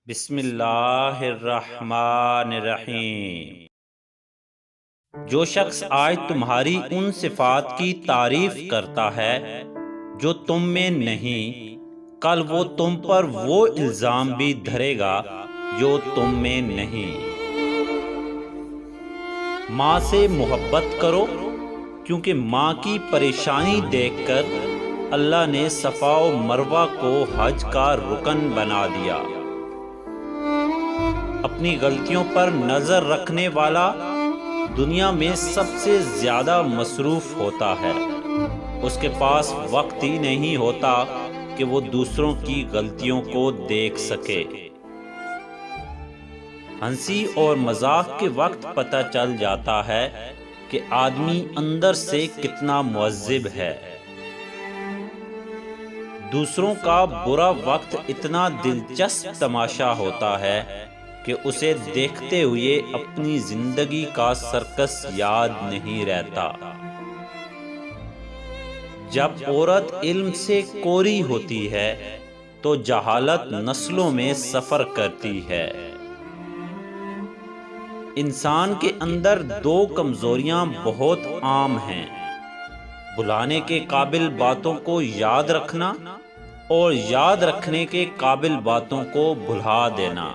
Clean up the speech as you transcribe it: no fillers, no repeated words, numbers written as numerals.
بسم اللہ الرحمن الرحیم۔ جو شخص آج تمہاری ان صفات کی تعریف کرتا ہے جو تم میں نہیں، کل وہ تم پر وہ الزام بھی دھرے گا جو تم میں نہیں۔ ماں سے محبت کرو، کیونکہ ماں کی پریشانی دیکھ کر اللہ نے صفا و مروہ کو حج کا رکن بنا دیا۔ اپنی غلطیوں پر نظر رکھنے والا دنیا میں سب سے زیادہ مصروف ہوتا ہے۔ اس کے پاس وقت ہی نہیں ہوتا کہ وہ دوسروں کی غلطیوں کو دیکھ سکے۔ ہنسی اور مذاق کے وقت پتہ چل جاتا ہے کہ آدمی اندر سے کتنا معذب ہے۔ دوسروں کا برا وقت اتنا دلچسپ تماشا ہوتا ہے کہ اسے دیکھتے ہوئے اپنی زندگی کا سرکس یاد نہیں رہتا۔ جب عورت علم سے کوری ہوتی ہے تو جہالت نسلوں میں سفر کرتی ہے۔ انسان کے اندر دو کمزوریاں بہت عام ہیں: بھلانے کے قابل باتوں کو یاد رکھنا اور یاد رکھنے کے قابل باتوں کو بھلا دینا۔